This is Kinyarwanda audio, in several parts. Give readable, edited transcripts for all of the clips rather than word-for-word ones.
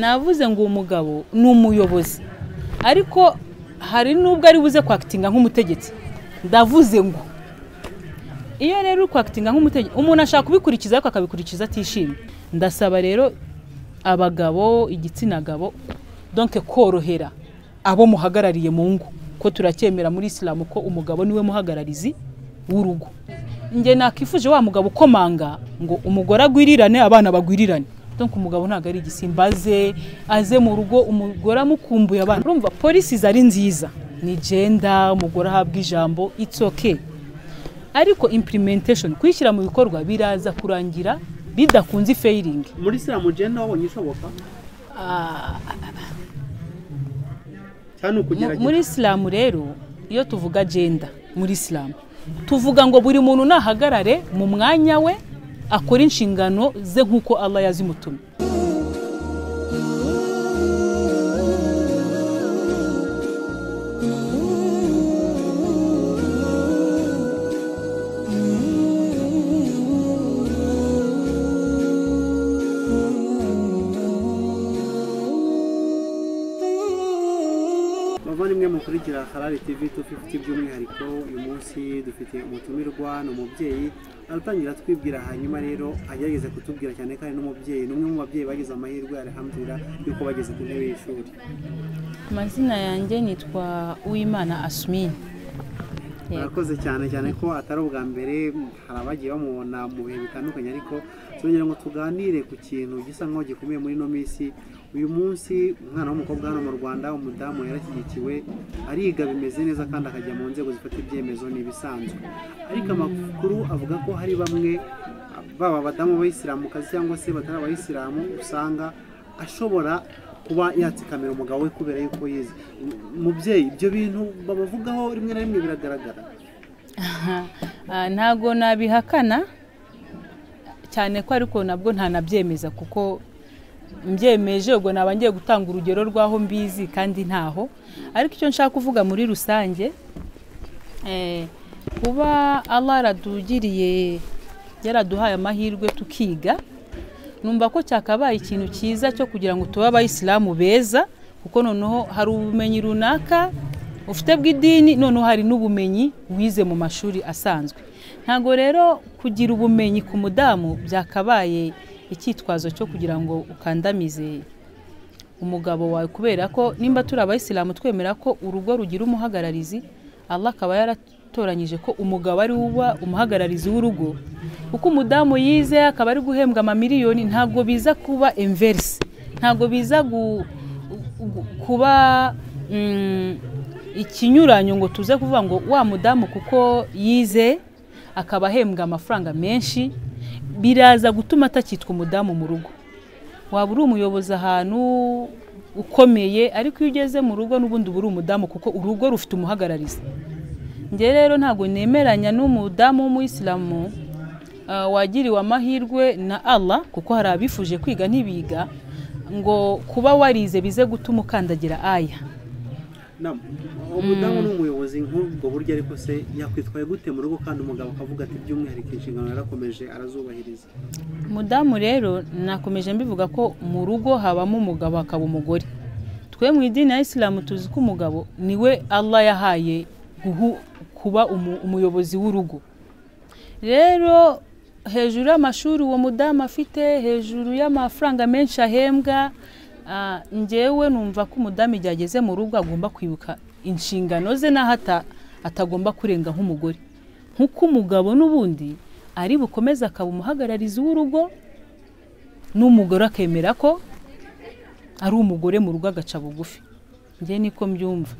Navuze ngo umugabo ni umuyobozi ariko hari nubwo ari buze kwakitinga nk'umutegetsi. Ndavuze ngo iyo rero kwakitinga nk'umutegetsi umuntu ashaka kubikurikiza ariko akabikurikiza atishimye. Ndasaba rero abagabo igitsina gabo donc korohera abo muhagarariye mu ngo ko turacyemera muri Islam ko umugabo niwe muhagararizi w'urugo. Nge nakifuje wa mugabo komanga ngo umugore agwirirane abana bagwirirane. Donc umugabo ntago ari igisimbaze aze mu rugo umugore amukumbuye abana. Urumva police zari nziza ni gender umugore ahabwa ijambo it's okay. Ariko implementation kwishyira mu bikorwa biraza kurangira bidakunze failing. Muri Islam gender wabonye ishoboka? Cyane ukugerageza. Muri Islam rero iyo tuvuga gender muri Islam tuvuga ngo buri muntu nahagarare mu mwanya we akora inshingano ze nkuko Allah yazimutumye. Bavandimwe mukurikira Halal TV 250 by'umwihariko uyu munsi dufite umutumirwa n'umubyeyi aratangira twibwira hanyuma rero agerageze kutubwira cyane kandi n'umubyeyi numwe mu babyeyi bagize amahirwe alhamdulillah yuko bageze ku ntebe y'ishuri. Amazina yanjye nitwa Uwimana Asmin. Murakoze cyane ko atari ubwa mbere harabagiye bamubona mu bihe bitandukanye ariko tuzongera ngo tuganire ku kintu gisa nkaho gikomeye muri no misi. Uyu munsi umwana w'umukobwa hano mu Rwanda umudamu yarashyigikiwe ariga bimeze neza kandi akajya mu nzego zifata ibyemezo n'ibisanzwe. Ariko amakuru avuga ko hari bamwe baba abadamu b'Abayisilamukazi cyangwa se batari Abayisilamu usanga ashobora kuba yatsikamira umugabo we kubera yuko yize. Mubyeyi ibyo bintu babavugaho rimwe na rimwe biragaragara. Ntago nabihakana cyane ko ariko nabwo ntanabyemeza kuko mbyemeje ubwo nabangiye gutanga urugero rwaho mbizi kandi ntaho. Ariko icyo nshaka kuvuga muri rusange kuba Allah aradugiriye yaraduhaye amahirwe tukiga numva ko cyakabaye ikintu cyiza cyo kugira ngo tuba Abayisilamu beza kuko noneho hari ubumenyi runaka ufite bw'idini noneho hari n'ubumenyi wize mu mashuri asanzwe. Ntago rero kugira ubumenyi ku mudamu byakabaye icyitwazo cyo kugira ngo ukandamize umugabo wawe kubera ko nimba turi Abayisilamu twemera ko urugo rugira umuhagararizi. Allah akaba yaratoranyije ko umugabo ari uba umuhagararizi w'urugo kuko umudamu yize akaba ari guhembwa amamiliyoni. Ntago biza kuba inverse, ntago biza kuba ikinyuranyo ngo tuze kuvuga ngo wa mudamu kuko yize akaba ahembwa amafaranga menshi biraza gutuma atakitwa umudamu mu rugo. Waba uri umuyobozi ahantu ukomeye ariko iyo ugeze mu rugo n'ubundi buri umudamu kuko urugo rufite umuhagararizi. Nge rero ntago nemeranya n'umudamu w'Umuyisilamu wagiriwe amahirwe na Allah kuko hari abifuje kwiga ntibiga ngo kuba warize bize gutuma ukandagira aya. Umudamu n'umuyobozi nk'ubwo buryo ariko se yakwitwaye gute mu rugo kandi umugabo akavuga ati by'umwihariko inshingano yarakomeje arazubahiriza? Mudamu rero nakomeje mbivuga ko mu rugo habamo umugabo hakaba umugore. Twe mu idini ya Islam tuzi ko umugabo niwe Allah yahaye kuba umuyobozi w'urugo. Rero hejuru y'amashuri uwo mudamu afite hejuru y'amafaranga menshi ahembwa njyewe numva ko umudamu yageze mu rugo agomba kwibuka inshingano ze naho atagomba kurenga nk'umugore nkuko umugabo n'ubundi ari bukomeza akaba umuhagararizi w'urugo n'umugore akemera ko ari umugore mu rugo agaca bugufi. Njye niko mbyumva.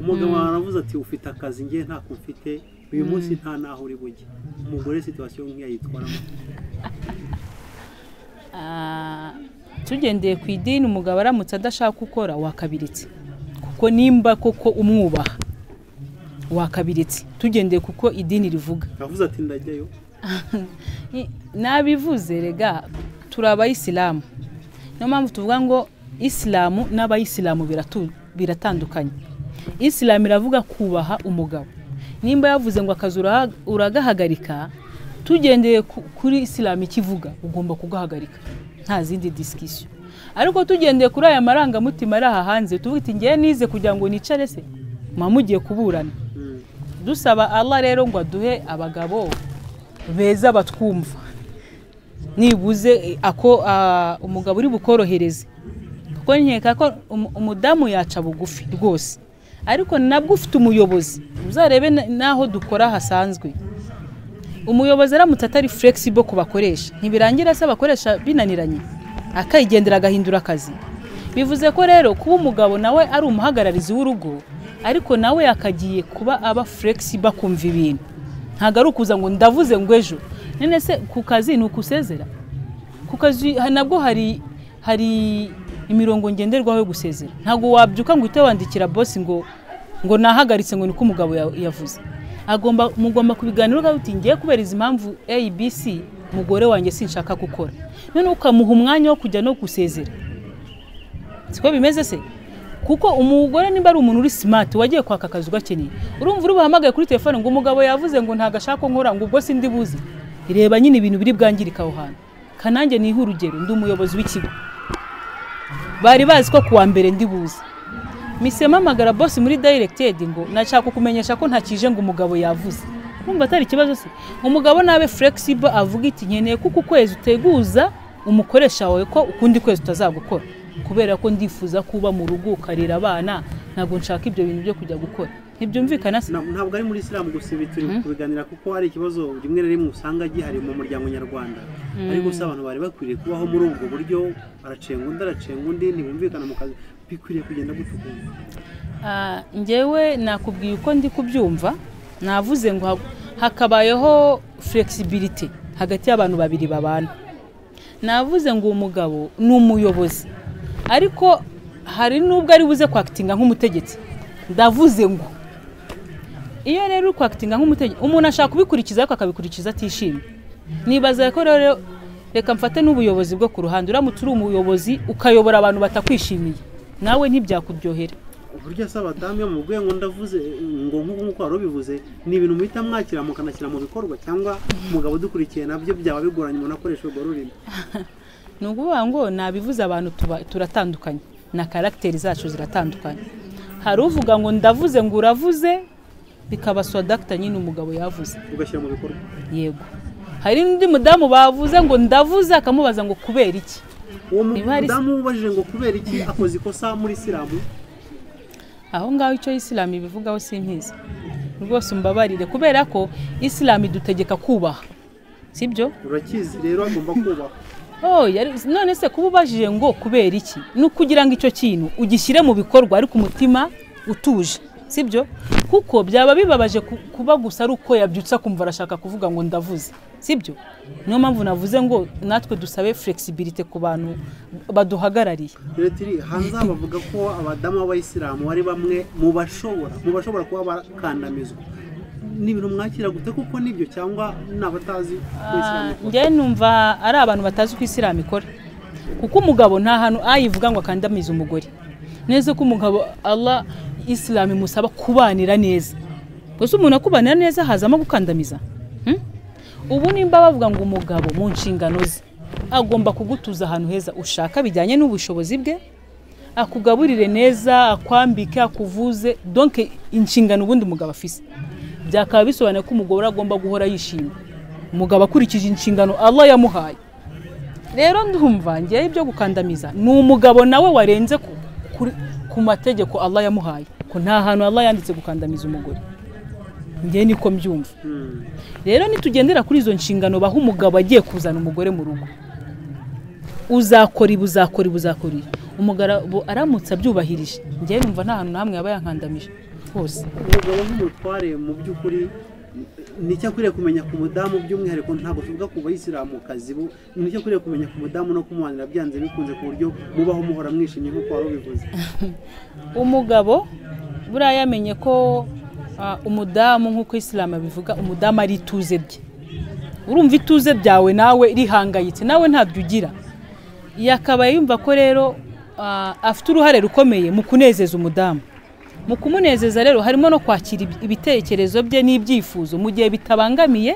Umugabo aravuze ati ufite akazi njye ntako mfite uyu munsi nta naho uri bujye. Umugore situation nk'iya yitwaramo. Tugendeye ku idini umugabo aramutse adashaka gukora wakabiritse kuko nimba koko umwubaha wakabiritse tugendeye kuko idini rivuga. Avuze ati ndajyayo. Nabivuze rega turi Abayisilamu. Niyo mpamvu tuvuga ngo Islamu n'Abayisilamu biratandukanye. Islam iravuga kubaha umugabo. Nimba yavuze ngo akazura uragahagarika tugendeye kuri Islam ikivuga ugomba kugahagarika. Nta zindi discussion. ariko tugendeye kuri aya marangamutima ari aha hanze tuvuga iti ngiye nize kugira ngo nicare se mugiye kuburana. Dusaba Allah rero ngo aduhe abagabo beza batwumva nibuze ako umugabo uri bukorohereze, kuko nkeka ko umudamu yaca bugufi rwose, ariko nabwo ufite umuyobozi uzarebe naho dukora hasanzwe. Umuyobozi aramutse atari flexible kubakoresha ntibirangira se abakoresha binaniranye akayigendera agahindura akazi. Bivuze ko rero kuba umugabo nawe ari umuhagararizi w'urugo, ariko nawe yakagiye kuba aba flexible kumva ibintu, ntago ari ukuza ngo ndavuze ngo ejo nene se ku kazi ni ukusezera. Ku kazi nabwo hari imirongo ngenderwaho yo gusezera. Ntago wabyuka ngo uhite wandikira boss ngo nahagaritse ngo niko umugabo yavuze. Mugomba kubiganira uti ngiye kubera izi mpamvu ABC mugore wanjye sinshaka gukora, none ukamuha umwanya wo kujya no gusezera. Siko bimeze se? Kuko umugore nimba ari umuntu uri smart wagiye kwaka akazi gakeneye, urumva urubahamagaye kuri telefone ngo umugabo yavuze ngo ntagashaka nkora ngo ubwo sindi buzi. Ireba nyine ibintu biri bwangirika aho hantu. Kanange ni urugero ndi umuyobozi w'ikigo, bari bazi ko kuwa mbere ndi buzi, misema magara boss muri directed ngo nashaka kumenyesha ko ntakije ngo umugabo yavuze. Kumva atari kibazo se? Umugabo nabe flexible avuga iti nkeneye kuko kwezi uteguza umukoresha wawe ko ukundi kwezi utazagukora, kubera ko ndifuza kuba mu rugo ukarira abana, ntago nshaka ibyo bintu byo kujya gukora. Ntibyumvikana se? Ntabwo ari muri Islam gusa bituri kubiganira, kuko hari ikibazo rimwe na rimwe usanga gihari mu muryango nyarwanda, ariko gusa abantu bari bakwiriye kubaho muri ubwo buryo, aracenga undi ntibumvikana mu kazi, bikwiriye kugenda gutukuza. Ngewe nakubwiye uko ndi kubyumva, navuze ngo hakabayeho flexibility hagati y'abantu babiri babana. Navuze ngo umugabo ni umuyobozi, ariko hari nubwo ari buze kwakitinga nk'umutegetsi. Ndavuze ngo iyo rero kwakitinga nk'umutegetsi umuntu ashaka kubikurikiza ariko akabikurikiza atishimye. Nibaza ko rero reka mfate n'ubuyobozi bwo ku ruhande, uramutse uri umuyobozi ukayobora abantu batakwishimiye, nawe ntibyakuryohera. Uburyo asaba damye mu rwego ngo ndavuze ngo nk'uko wari ubivuze, ni ibintu muhita mwakira mukanashyira mu bikorwa, cyangwa umugabo dukurikiye nabyo byaba bigoranye umuntu akoresha urwo rurimi? Ni ukuvuga ngo nabivuze abantu turatandukanye na karakteri zacu ziratandukanye. Hari uvuga ngo ndavuze ngo uravuze bikaba swadakta nyine umugabo yavuze ugashyira mu bikorwa. Yego. Hari undi mudamu bavuze ngo ndavuze akamubaza ngo kubera iki. Uwo mudamu ubajije ngo kubera iki akoze ikosa muri Islamu? Aho ngaho icyo Islam ibivugaho simpize rwose, umbabarire, kubera ko Islam idutegeka kubaha, sibyo? Urakizi rero agomba kubaha. None se kuba ubajije ngo kubera iki, nukugira ngo icyo kintu ugishyire mu bikorwa ariko umutima utuje, sibyo? Kuko byaba bibabaje kuba gusa ari uko yabyutsa kumva arashaka kuvuga ngo ndavuze, sibyo? Niyo mpamvu navuze ngo natwe dusabe flexibility ku bantu baduhagarariye. Retiri hanze bavuga ko abadamu b'Abayisilamu ari bamwe mu bashobora kuba bakandamizwa. Ni ibintu mwakira gute kuko nibyo cyangwa nabatazi ko Islam ikora? Nge numva ari abantu batazi ko Islam ikora, kuko umugabo nta hantu ayivuga ngo akandamize umugore. Neze ko umugabo Allah Islam musaba kubanira neza, gusa umuntu akubanira neza hazamo gukandamiza. Ubu nimba bavuga ngo umugabo mu nshingano ze agomba kugutuza ahantu heza ushaka bijyanye n'ubushobozi bwe, akugaburire neza, akwambike, akuvuze, donc inshingano ubundi umugabo afise. Byakaba bisobanuye ko umugore agomba guhora yishimye, umugabo akurikije inshingano Allah yamuhaye. Rero ndumva ngiye ibyo gukandamiza ni umugabo nawe warenze ku mategeko Allah yamuhaye, ko nta hantu Allah yanditse gukandamiza umugore. Ngiye niko mbyumva. Rero nitugendera kuri izo nshingano baho umugabo agiye kuzana umugore mu rugo, uzakora umugabo aramutse abyubahirije, ngiye numva nta hantu namwe yaba yankandamije hose. Umugabo nk'umutware mu by'ukuri nicyo akwiriye kumenya ku mudamu, by'umwihariko ntabwo tuvuga ku Bayisilamu kazi bo, nicyo akwiriye kumenya ku mudamu no kumuhanira byanze bikunze ku buryo mubaho muhora mwishimye nk'uko wari ubivuze. Umugabo buriya yamenye ko umudamu nk'uko Islam bivuga, umudamu ari ituze bye. Urumva ituze byawe nawe rihangayitse, nawe ntabyo ugira. Yakabaye yumva ko rero afite uruhare rukomeye mu kunezeza umudamu. Mu kumunezeza rero harimo no kwakira ibitekerezo bye n'ibyifuzo mu gihe bitabangamiye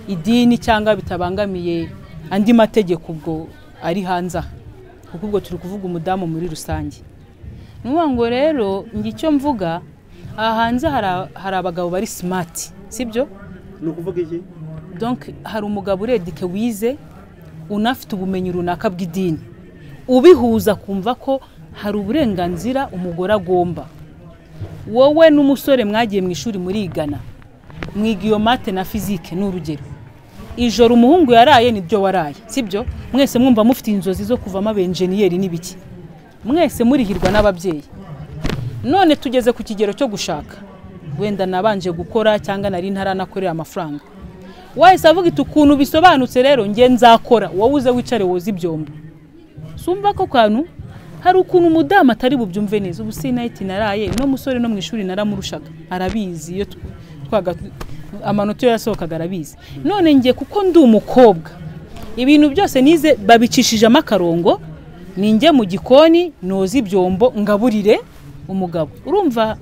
idini cyangwa bitabangamiye andi mategeko ubwo ari hanze. kuko ubwo turi kuvuga umudamu muri rusange. Nuvuga ngo rero njye icyo mvuga aha hanze hari abagabo bari smart sibyo? Ni ukuvuga iki? Donc hari umugabo uredike wize unafite ubumenyi runaka bw'idini ubihuza kumva ko hari uburenganzira umugore agomba. Wowe n'umusore mwagiye mu ishuri murigana mwiga iyo mate na physique n'urugero, ijoro umuhungu yaraye nibyo waraye sibyo? Mwese mwumva mufite inzozi zo kuvamo abenjeniyeri n'ibiki, mwese murihirwa n'ababyeyi. None tugeze ku kigero cyo gushaka, wenda nabanje gukora cyangwa nari ntaranakorera amafaranga, wahise avuga iti ukuntu bisobanutse rero nge nzakora, wowe uze wicare woza ibyombo. Sumva ko kantu hari ukuntu umudamu atari bubyumve neza. Ubu sinayiti naraye no musore no mu ishuri naramurushaga, arabizi iyo amanota yasohokaga arabizi. None ngiye kuko ndi umukobwa ibintu byose nize babicishijemo akarongo, ninjye mu gikoni noza ibyombo ngaburire umugabo. Urumva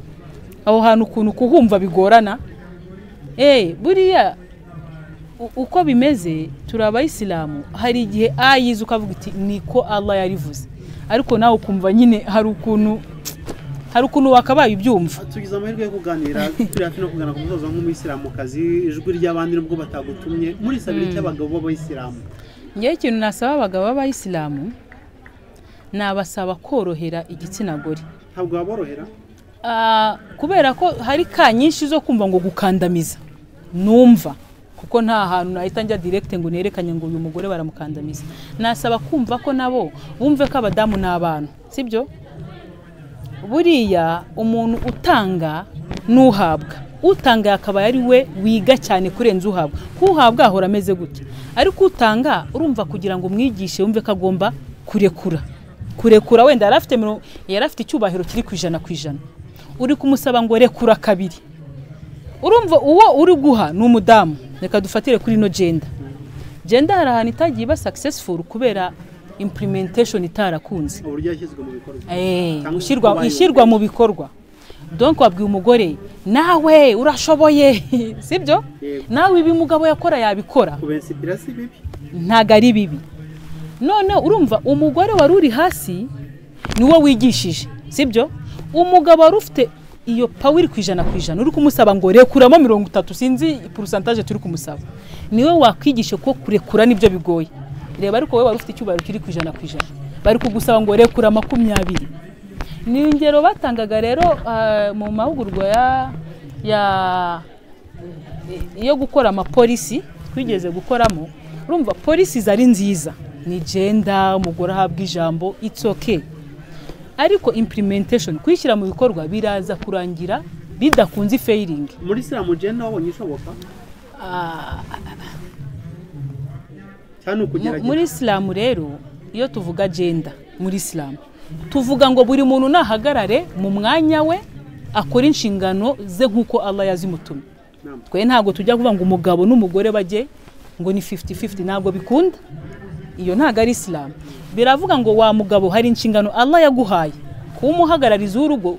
aho hantu ukuntu kuhumva bigorana? Buriya uko bimeze turi abayisilamu, hari igihe ayize ukavuga iti niko Allah yarivuze, ariko nawe ukumva nyine hari ukuntu wakabaye ibyumva. Tugize amahirwe yo kuganira turi hafi no kugana ku musozo nk'umuyisilamukazi, ijwi ry'abandi nubwo batagutumye muri sabiri cy'abagabo b'abayisilamu. Ngiye ikintu nasaba abagabo b'abayisilamu nabasaba korohera igitsina gore. Ntabwo baborohera? Kubera ko hari ka nyinshi zo kumva ngo gukandamiza numva, kuko nta hantu nahita njya direct ngo nerekanye ngo uyu mugore baramukandamiza. Nasaba kumva ko nabo bumve ko abadamu n'abantu sibyo? Buriya umuntu utanga n'uhabwa, utanga yakaba yari we wiga cyane kurenza uhabwa. Uhabwa ahora ameze gutya, ariko utanga urumva kugira ngo umwigishe wumve ko agomba kurekura. Wenda yarafite icyubahiro kiri ku 100%, uri kumusaba ngo rekura kabiri. Urumva uwo uri guha n'umudamu. Reka dufatire kuri no gender hari ahantu itagiye ba successful kubera implementation itarakunze. Uburyo yashyizwe mu bikorwa, ishyirwa mu bikorwa. Donc wabwiye umugore nawe urashoboye sibyo? Nawe ibi mugabo yakora yabikora, kubensipira si bibi, ntago ari bibi. None urumva umugore wari uri hasi niwo wigishije sibyo? Umugabo wari ufite iyo power ku 100%, uri kumusaba ngo rekuramo 30, sinzi pourcentage turi kumusaba, niwe wakwigisha ko kurekura nibyo bigoye. Reba ariko wowe wari ufite icyubahiro kiri ku 100%, bari kugusaba ngo rekura 20. Ni ingero batangaga rero mu mahugurwa yo gukora amapolisi twigeze gukoramo. Urumva polisi zari nziza, ni gender, umugore ahabwa ijambo, it's okay, ariko implementation kwishyira mu bikorwa biraza kurangira bidakunze failing. Muri Islam gender wabonye ishoboka? Muri Islam rero iyo tuvuga gender muri Islam tuvuga ngo buri muntu nahagarare mu mwanya we akora inshingano ze nkuko Allah yazimutumye. Twe ntago tujya kuvuga ngo umugabo n'umugore bajye ngo ni 50-50, ntabwo bikunda. Iyo ntago ari Islam. Biravuga ngo wa mugabo hari inshingano Allah yaguhaye kumuhagarariza urugo,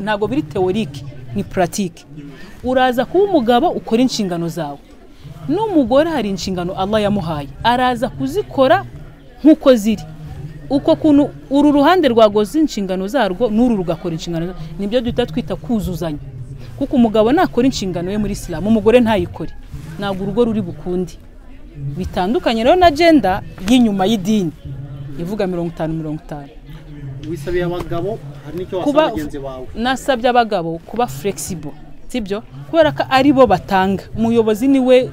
ntago biri theorique ni pratique. Uraza kuba umugabo ukora inshingano zawe, n'umugore hari inshingano Allah yamuhaye araza kuzikora nkuko ziri. Uko kuntu uru ruhande rwagoze inshingano zarwo n'uru rugakora inshingano, nibyo duhita twita kuzuzanya. Kuko umugabo nakora inshingano ye muri Islam, umugore ntayikore, ntabwo urugo ruri bukundi. Bitandukanye rero na gender y'inyuma y'idini ivuga 50-50. Wisabiye abagabo hari nicyo wasaba bagenzi bawe? Nasabye abagabo kuba flexible sibyo? Kubera ko ari bo batanga. Umuyobozi niwe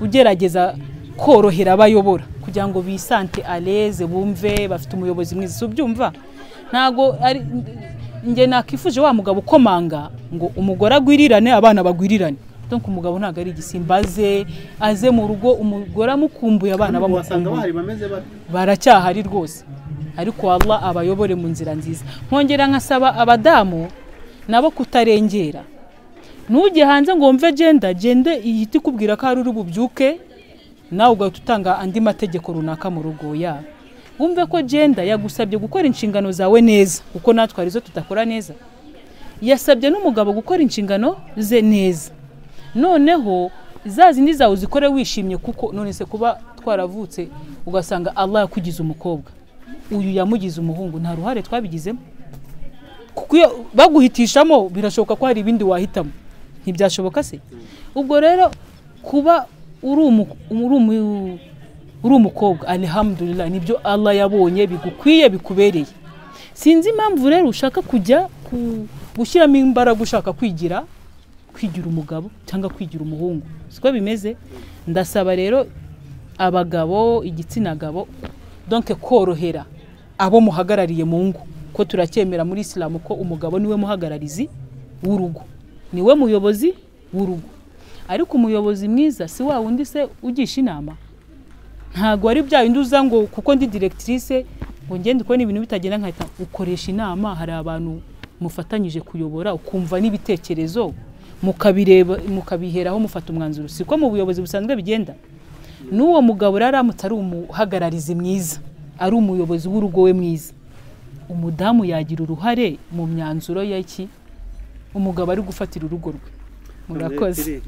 ugerageza korohera abayobora kugira ngo bisante à l'aise, bumve bafite umuyobozi mwiza. Ubyumva? Ntago ari nge nakifuje wa mugabo komanga ngo umugore agwirirane abana bagwirirane. Donc umugabo ntago ari igisimbaze aze mu rugo umugore amukumbuye abana bamukumbuye. Baracyahari rwose, ariko Allah abayobore mu nzira nziza. Nkongera nkasaba abadamu nabo kutarengera. Nuje hanze ngo mve gender ihita kubwira ko ari urububyuke nawe ugatutanga andi mategeko runaka mu rugo ya. Wumve ko gender yagusabye gukora inshingano zawe neza, kuko natwe arizo tutakora neza. Yasabye n'umugabo gukora inshingano ze neza. Noneho zazindi zawe zikore wishimye, kuko none se kuba twaravutse ugasanga Allah yakugize umukobwa uyu yamugize umuhungu, nta ruhare twabigizemo, kuko baguhitishamo birashoboka ko hari ibindi wahitamo, ntibyashoboka se. Ubwo rero kuba uri umukobwa, alhamdulillah, nibyo Allah yabonye bigukwiye bikubereye. Sinzi impamvu rero ushaka kujya gushyiramo imbaraga ushaka kwigira umugabo cyangwa kwigira umuhungu, siko bimeze. Ndasaba rero abagabo, igitsina gabo, donc korohera abo muhagarariye mu ngo, ko turacyemera muri Islam ko umugabo niwe muhagararizi w'urugo, niwe muyobozi w'urugo. Ariko umuyobozi mwiza si wa wundi se ugisha inama, ntago ari bya bindi uza ngo kuko ndi directrice ngo ngende ko n'ibintu bitagenda nkahita ukoresha inama. Hari abantu mufatanyije kuyobora, ukumva n'ibitekerezo mukabireba mukabiheraho mufata umwanzuro, siko mu buyobozi busanzwe bigenda. N'uwo mugabo raramutse ari umuhagararizi mwiza, ari umuyobozi w'urugo we mwiza, umudamu yagira uruhare mu myanzuro y'iki umugabo ari gufatira urugo rwe. Murakoze.